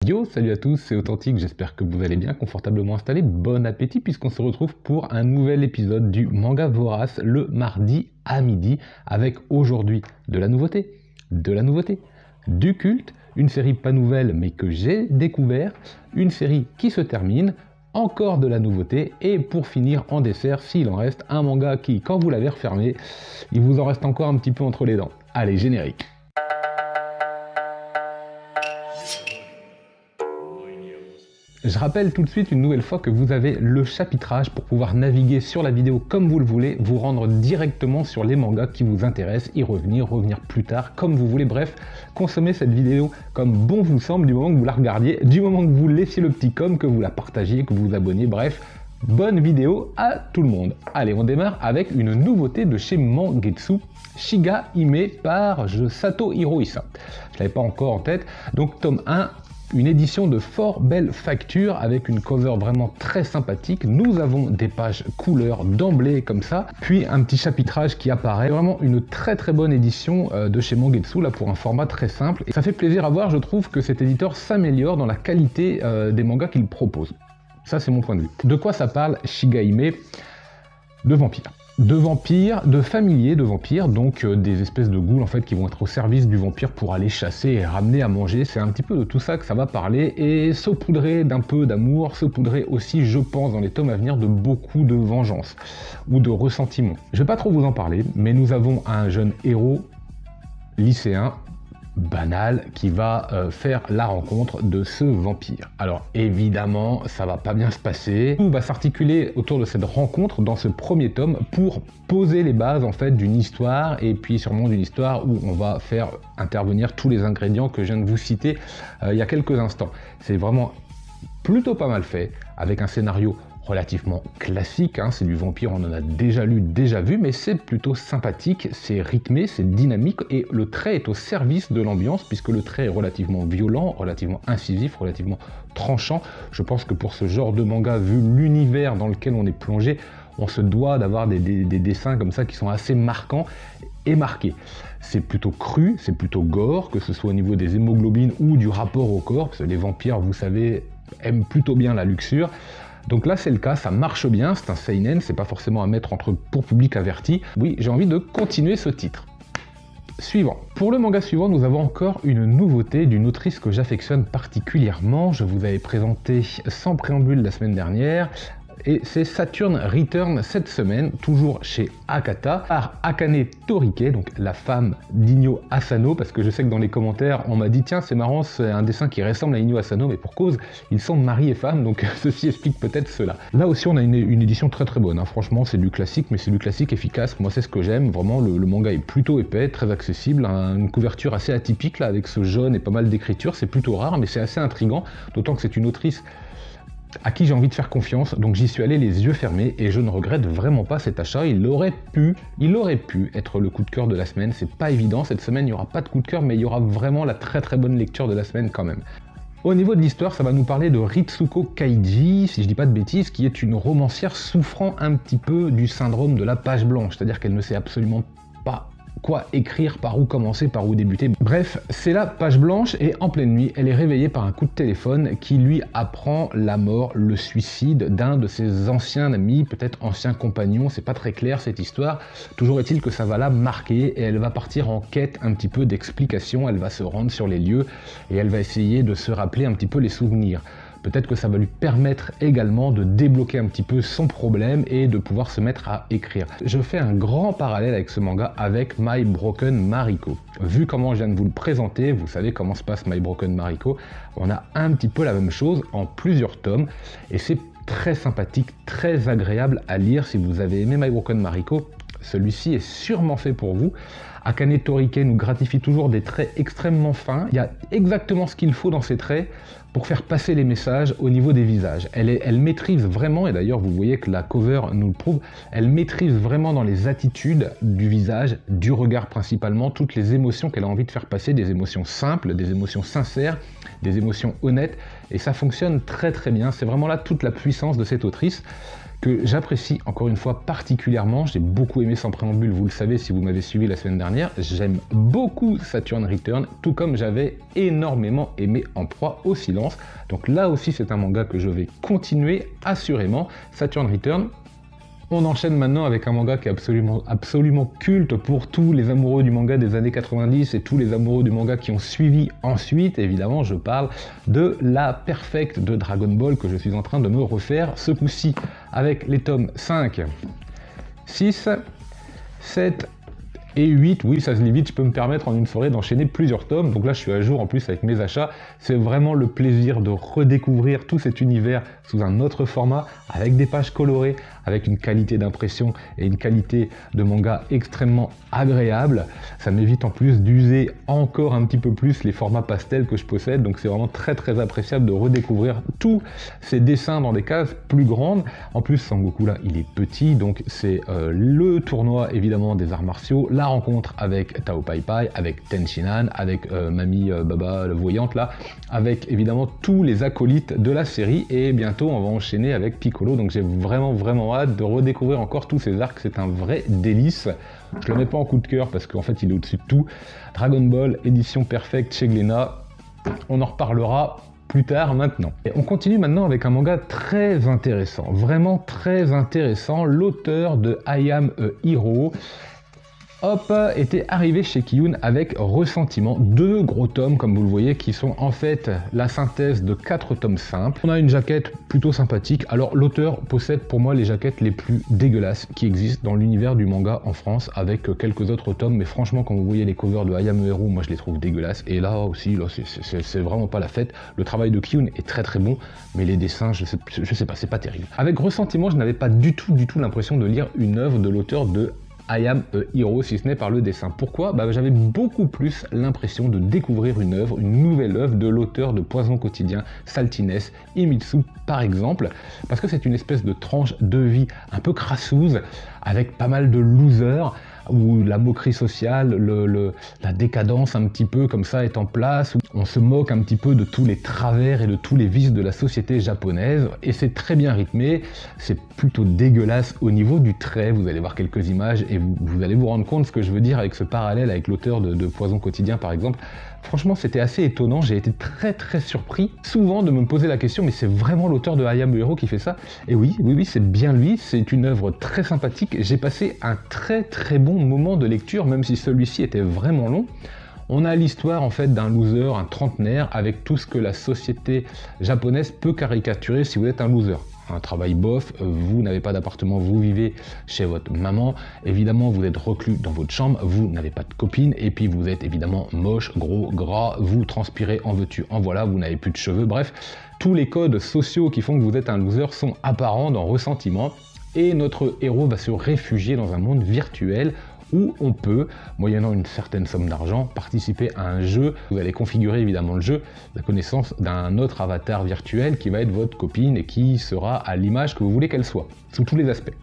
Yo, salut à tous, c'est Authentique, j'espère que vous allez bien, confortablement installé. Bon appétit puisqu'on se retrouve pour un nouvel épisode du Manga Vorace le mardi à midi avec aujourd'hui de la nouveauté, du culte, une série pas nouvelle mais que j'ai découvert, une série qui se termine, encore de la nouveauté et pour finir en dessert, s'il en reste, un manga qui, quand vous l'avez refermé, il vous en reste encore un petit peu entre les dents. Allez, générique. Je rappelle tout de suite une nouvelle fois que vous avez le chapitrage pour pouvoir naviguer sur la vidéo comme vous le voulez, vous rendre directement sur les mangas qui vous intéressent, y revenir plus tard, comme vous voulez. Bref, consommez cette vidéo comme bon vous semble du moment que vous la regardiez, du moment que vous laissiez le petit com, que vous la partagiez, que vous vous abonniez, bref, bonne vidéo à tout le monde. Allez, on démarre avec une nouveauté de chez Mangetsu, Shiga Hime par Sato Hirohisa. Je l'avais pas encore en tête, donc tome 1, une édition de fort belle facture avec une cover vraiment très sympathique. Nous avons des pages couleurs d'emblée comme ça, puis un petit chapitrage qui apparaît. Vraiment une très bonne édition de chez Mangetsu là pour un format très simple. Et ça fait plaisir à voir, je trouve que cet éditeur s'améliore dans la qualité des mangas qu'il propose. Ça c'est mon point de vue. De quoi ça parle Shiga Hime? De vampires. De vampires, de familiers de vampires, donc des espèces de ghouls en fait qui vont être au service du vampire pour aller chasser et ramener à manger. C'est un petit peu de tout ça que ça va parler et saupoudrer d'un peu d'amour, saupoudrer aussi, je pense, dans les tomes à venir de beaucoup de vengeance ou de ressentiment. Je vais pas trop vous en parler, mais nous avons un jeune héros lycéen banal qui va faire la rencontre de ce vampire. Alors évidemment ça va pas bien se passer, tout va s'articuler autour de cette rencontre dans ce premier tome pour poser les bases en fait d'une histoire, et puis sûrement d'une histoire où on va faire intervenir tous les ingrédients que je viens de vous citer il y a quelques instants. C'est vraiment plutôt pas mal fait, avec un scénario relativement classique, hein, c'est du vampire, on en a déjà lu, déjà vu, mais c'est plutôt sympathique, c'est rythmé, c'est dynamique, et le trait est au service de l'ambiance, puisque le trait est relativement violent, relativement incisif, relativement tranchant. Je pense que pour ce genre de manga, vu l'univers dans lequel on est plongé, on se doit d'avoir des dessins comme ça qui sont assez marquants et marqués. C'est plutôt cru, c'est plutôt gore, que ce soit au niveau des hémoglobines ou du rapport au corps, parce que les vampires, vous savez, aiment plutôt bien la luxure. Donc là c'est le cas, ça marche bien, c'est un seinen, c'est pas forcément à mettre pour public averti. Oui, j'ai envie de continuer ce titre. Suivant. Pour le manga suivant, nous avons encore une nouveauté d'une autrice que j'affectionne particulièrement. Je vous avais présenté sans préambule la semaine dernière. Et c'est Saturn Return cette semaine, toujours chez Akata, par Akane Torike, donc la femme d'Inyo Asano, parce que je sais que dans les commentaires, on m'a dit tiens c'est marrant, c'est un dessin qui ressemble à Inyo Asano, mais pour cause, ils sont mari et femme, donc ceci explique peut-être cela. Là aussi on a une édition très bonne, hein. Franchement c'est du classique, mais c'est du classique efficace, moi c'est ce que j'aime, vraiment le manga est plutôt épais, très accessible, hein, une couverture assez atypique là, avec ce jaune et pas mal d'écriture, c'est plutôt rare, mais c'est assez intriguant, d'autant que c'est une autrice à qui j'ai envie de faire confiance, donc j'y suis allé les yeux fermés et je ne regrette vraiment pas cet achat. Il aurait pu être le coup de cœur de la semaine, c'est pas évident, cette semaine il n'y aura pas de coup de cœur, mais il y aura vraiment la très bonne lecture de la semaine quand même. Au niveau de l'histoire, ça va nous parler de Ritsuko Kaiji, si je dis pas de bêtises, qui est une romancière souffrant un petit peu du syndrome de la page blanche, c'est-à-dire qu'elle ne sait absolument pas quoi écrire, par où commencer, par où débuter. Bref, c'est la page blanche et en pleine nuit, elle est réveillée par un coup de téléphone qui lui apprend la mort, le suicide d'un de ses anciens amis, peut-être anciens compagnons, c'est pas très clair cette histoire. Toujours est-il que ça va la marquer et elle va partir en quête un petit peu d'explication, elle va se rendre sur les lieux et elle va essayer de se rappeler un petit peu les souvenirs. Peut-être que ça va lui permettre également de débloquer un petit peu son problème et de pouvoir se mettre à écrire. Je fais un grand parallèle avec ce manga avec My Broken Mariko. Vu comment je viens de vous le présenter, vous savez comment se passe My Broken Mariko, on a un petit peu la même chose en plusieurs tomes et c'est très sympathique, très agréable à lire. Si vous avez aimé My Broken Mariko, celui-ci est sûrement fait pour vous. Akane Torike nous gratifie toujours des traits extrêmement fins. Il y a exactement ce qu'il faut dans ces traits pour faire passer les messages au niveau des visages. Elle maîtrise vraiment, et d'ailleurs vous voyez que la cover nous le prouve, elle maîtrise vraiment dans les attitudes du visage, du regard principalement, toutes les émotions qu'elle a envie de faire passer, des émotions simples, des émotions sincères, des émotions honnêtes, et ça fonctionne très bien. C'est vraiment là toute la puissance de cette autrice, que j'apprécie encore une fois particulièrement. J'ai beaucoup aimé Sans Préambule, vous le savez si vous m'avez suivi la semaine dernière. J'aime beaucoup Saturn Return, tout comme j'avais énormément aimé En Proie au Silence. Donc là aussi c'est un manga que je vais continuer assurément. Saturn Return. On enchaîne maintenant avec un manga qui est absolument culte pour tous les amoureux du manga des années 90 et tous les amoureux du manga qui ont suivi ensuite. Évidemment, je parle de la Perfect de Dragon Ball que je suis en train de me refaire, ce coup-ci avec les tomes 5, 6, 7 et 8, oui ça se lit vite, je peux me permettre en une soirée d'enchaîner plusieurs tomes, donc là je suis à jour en plus avec mes achats. C'est vraiment le plaisir de redécouvrir tout cet univers sous un autre format, avec des pages colorées, avec une qualité d'impression et une qualité de manga extrêmement agréable. Ça m'évite en plus d'user encore un petit peu plus les formats pastels que je possède, donc c'est vraiment très appréciable de redécouvrir tous ces dessins dans des cases plus grandes. En plus Sangoku là il est petit, donc c'est le tournoi évidemment des arts martiaux, la rencontre avec Tao Pai Pai, avec Ten Shinhan, avec Mamie Baba la voyante là, avec évidemment tous les acolytes de la série, et bientôt on va enchaîner avec Piccolo, donc j'ai vraiment hâte de redécouvrir encore tous ces arcs, c'est un vrai délice. Je le mets pas en coup de cœur parce qu'en fait il est au-dessus de tout. Dragon Ball édition Perfect chez Glénat, on en reparlera plus tard maintenant. Et on continue maintenant avec un manga très intéressant, vraiment très intéressant. L'auteur de I Am a Hero était arrivé chez Kiyun avec Ressentiment, 2 gros tomes comme vous le voyez qui sont en fait la synthèse de 4 tomes simples. On a une jaquette plutôt sympathique. Alors l'auteur possède pour moi les jaquettes les plus dégueulasses qui existent dans l'univers du manga en France, avec quelques autres tomes, mais franchement quand vous voyez les covers de I Am a Hero, moi je les trouve dégueulasses, et là aussi là, c'est vraiment pas la fête. Le travail de Kiyun est très bon, mais les dessins je sais pas, c'est pas terrible. Avec Ressentiment je n'avais pas du tout l'impression de lire une œuvre de l'auteur de I Am a Hero, si ce n'est par le dessin. Pourquoi? J'avais beaucoup plus l'impression de découvrir une nouvelle œuvre de l'auteur de Poison quotidien, Saltiness, Himitsu par exemple, parce que c'est une espèce de tranche de vie un peu crassouse, avec pas mal de losers, où la moquerie sociale, la décadence un petit peu comme ça est en place, où on se moque un petit peu de tous les travers et de tous les vices de la société japonaise, et c'est très bien rythmé, c'est plutôt dégueulasse au niveau du trait, vous allez voir quelques images et vous allez vous rendre compte ce que je veux dire avec ce parallèle avec l'auteur de Poison quotidien par exemple. Franchement c'était assez étonnant, j'ai été très surpris souvent de me poser la question, mais c'est vraiment l'auteur de I Am a Hero qui fait ça? Et oui c'est bien lui, c'est une œuvre très sympathique, j'ai passé un très bon moment de lecture, même si celui-ci était vraiment long. On a l'histoire en fait d'un loser, un trentenaire, avec tout ce que la société japonaise peut caricaturer si vous êtes un loser. Un travail bof, vous n'avez pas d'appartement, vous vivez chez votre maman, évidemment vous êtes reclus dans votre chambre, vous n'avez pas de copine, et puis vous êtes évidemment moche, gros, gras, vous transpirez, en veux-tu, en voilà, vous n'avez plus de cheveux, bref, tous les codes sociaux qui font que vous êtes un loser sont apparents dans Ressentiment, et notre héros va se réfugier dans un monde virtuel où on peut, moyennant une certaine somme d'argent, participer à un jeu. Vous allez configurer évidemment le jeu, la connaissance d'un autre avatar virtuel qui va être votre copine et qui sera à l'image que vous voulez qu'elle soit, sous tous les aspects.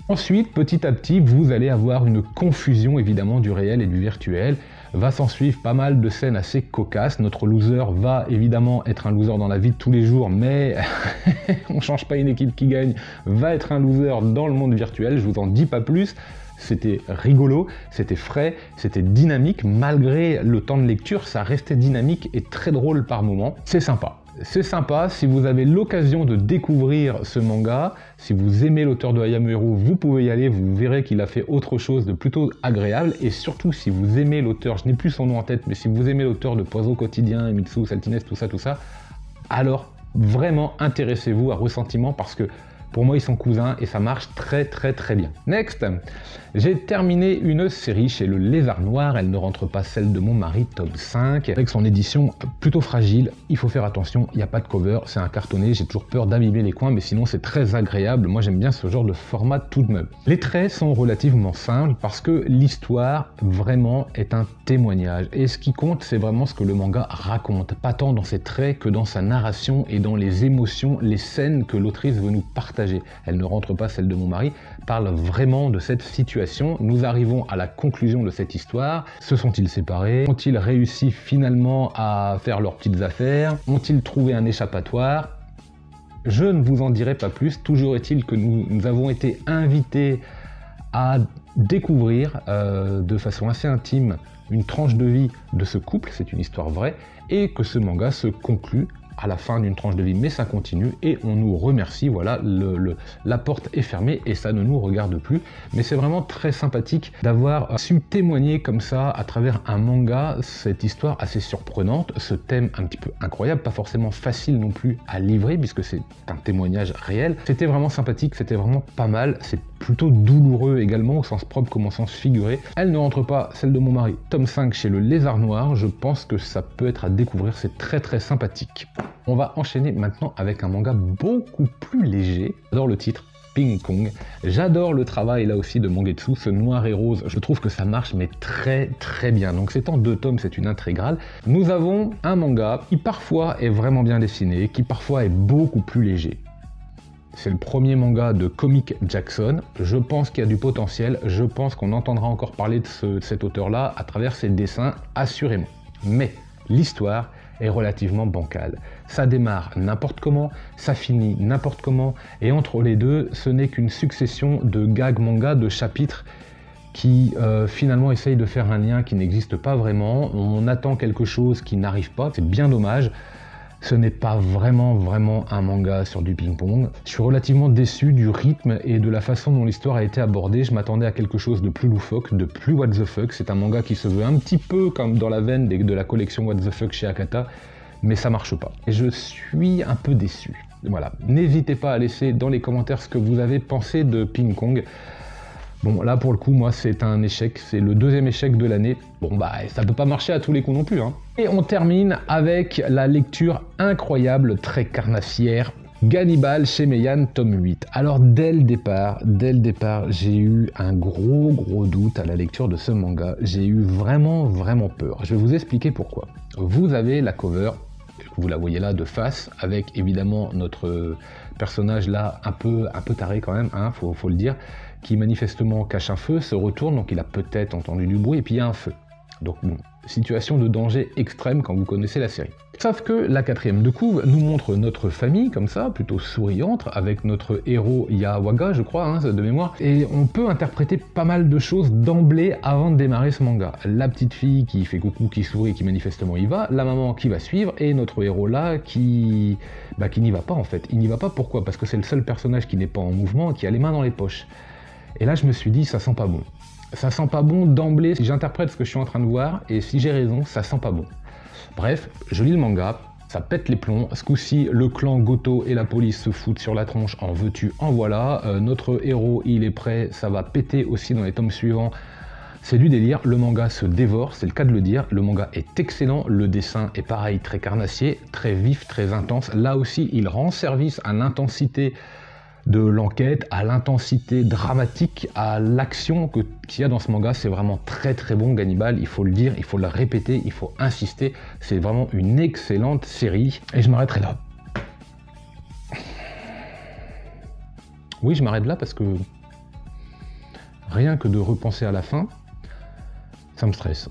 Ensuite, petit à petit, vous allez avoir une confusion évidemment du réel et du virtuel. Va s'en suivre pas mal de scènes assez cocasses. Notre loser va évidemment être un loser dans la vie de tous les jours, mais on change pas une équipe qui gagne, va être un loser dans le monde virtuel, je vous en dis pas plus. C'était rigolo, c'était frais, c'était dynamique, malgré le temps de lecture, ça restait dynamique et très drôle par moments. C'est sympa. C'est sympa, si vous avez l'occasion de découvrir ce manga, si vous aimez l'auteur de I Am a Hero, vous pouvez y aller, vous verrez qu'il a fait autre chose de plutôt agréable, et surtout si vous aimez l'auteur, je n'ai plus son nom en tête, mais si vous aimez l'auteur de Poison quotidien, Himitsu, Saltiness, tout ça, alors vraiment intéressez-vous à Ressentiment, parce que pour moi, ils sont cousins et ça marche très bien. Next, j'ai terminé une série chez le Lézard Noir, elle ne rentre pas celle de mon mari, tome 5, avec son édition plutôt fragile, il faut faire attention, il n'y a pas de cover, c'est un cartonné, j'ai toujours peur d'abîmer les coins, mais sinon c'est très agréable, moi j'aime bien ce genre de format tout de même. Les traits sont relativement simples parce que l'histoire vraiment est un témoignage, et ce qui compte c'est vraiment ce que le manga raconte, pas tant dans ses traits que dans sa narration et dans les émotions, les scènes que l'autrice veut nous partager. Elle ne rentre pas celle de mon mari, parle vraiment de cette situation. Nous arrivons à la conclusion de cette histoire. Se sont-ils séparés? Ont-ils réussi finalement à faire leurs petites affaires? Ont-ils trouvé un échappatoire? Je ne vous en dirai pas plus, toujours est-il que nous avons été invités à découvrir de façon assez intime une tranche de vie de ce couple, c'est une histoire vraie, et que ce manga se conclut à la fin d'une tranche de vie, mais ça continue et on nous remercie, voilà, la porte est fermée et ça ne nous regarde plus, mais c'est vraiment très sympathique d'avoir su témoigner comme ça à travers un manga cette histoire assez surprenante, ce thème un petit peu incroyable, pas forcément facile non plus à livrer puisque c'est un témoignage réel. C'était vraiment sympathique, c'était vraiment pas mal, c'est plutôt douloureux également au sens propre comme au sens figuré. Elle ne rentre pas, celle de mon mari, tome 5 chez le Lézard Noir, je pense que ça peut être à découvrir, c'est très très sympathique. On va enchaîner maintenant avec un manga beaucoup plus léger. J'adore le titre, Ping Pong. J'adore le travail là aussi de Mangetsu, ce noir et rose. Je trouve que ça marche mais très très bien. Donc c'est en 2 tomes, c'est une intégrale. Nous avons un manga qui parfois est vraiment bien dessiné, qui parfois est beaucoup plus léger. C'est le premier manga de Comic Jackson. Je pense qu'il y a du potentiel. Je pense qu'on entendra encore parler de cet auteur-là à travers ses dessins, assurément. Mais l'histoire est relativement bancale. Ça démarre n'importe comment, ça finit n'importe comment, et entre les deux, ce n'est qu'une succession de gags manga, de chapitres qui finalement essayent de faire un lien qui n'existe pas vraiment. On attend quelque chose qui n'arrive pas, c'est bien dommage. Ce n'est pas vraiment un manga sur du ping-pong. Je suis relativement déçu du rythme et de la façon dont l'histoire a été abordée. Je m'attendais à quelque chose de plus loufoque, de plus what the fuck. C'est un manga qui se veut un petit peu comme dans la veine de la collection What the fuck chez Akata, mais ça marche pas. Et je suis un peu déçu. Voilà. N'hésitez pas à laisser dans les commentaires ce que vous avez pensé de Ping Pong. Bon, là pour le coup, moi c'est un échec, c'est le 2e échec de l'année. Bon bah, ça peut pas marcher à tous les coups non plus, hein. Et on termine avec la lecture incroyable, très carnassière, Gannibal chez Meian, tome 8. Alors dès le départ, j'ai eu un gros doute à la lecture de ce manga. J'ai eu vraiment peur. Je vais vous expliquer pourquoi. Vous avez la cover, vous la voyez là de face, avec évidemment notre personnage là un peu taré quand même, hein, faut le dire, qui manifestement cache un feu, se retourne, donc il a peut-être entendu du bruit, et puis il y a un feu. Donc bon, situation de danger extrême quand vous connaissez la série. Sauf que la 4e de couve nous montre notre famille, comme ça, plutôt souriante, avec notre héros Yawaga, je crois, hein, de mémoire, et on peut interpréter pas mal de choses d'emblée avant de démarrer ce manga. La petite fille qui fait coucou, qui sourit, qui manifestement y va, la maman qui va suivre, et notre héros là qui n'y va pas en fait. Il n'y va pas, pourquoi? Parce que c'est le seul personnage qui n'est pas en mouvement et qui a les mains dans les poches. Et là je me suis dit, ça sent pas bon. Ça sent pas bon d'emblée si j'interprète ce que je suis en train de voir, et si j'ai raison, ça sent pas bon. Bref, je lis le manga, ça pète les plombs. Ce coup-ci, le clan Goto et la police se foutent sur la tronche, en veux-tu, en voilà. Notre héros, il est prêt, ça va péter aussi dans les tomes suivants. C'est du délire, le manga se dévore, c'est le cas de le dire. Le manga est excellent, le dessin est pareil, très carnassier, très vif, très intense. Là aussi, il rend service à l'intensité de l'enquête, à l'intensité dramatique, à l'action qu'il y a dans ce manga. C'est vraiment très bon Gannibal, il faut le dire, il faut le répéter, il faut insister. C'est vraiment une excellente série. Et je m'arrêterai là. Oui, je m'arrête là parce que rien que de repenser à la fin, ça me stresse.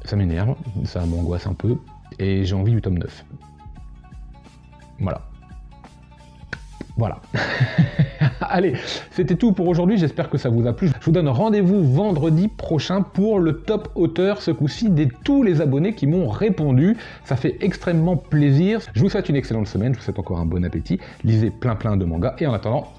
Ça m'énerve, ça m'angoisse un peu, et j'ai envie du tome 9. Voilà. Allez, c'était tout pour aujourd'hui, j'espère que ça vous a plu. Je vous donne rendez-vous vendredi prochain pour le top auteur, ce coup-ci, de tous les abonnés qui m'ont répondu. Ça fait extrêmement plaisir. Je vous souhaite une excellente semaine, je vous souhaite encore un bon appétit. Lisez plein de mangas, et en attendant...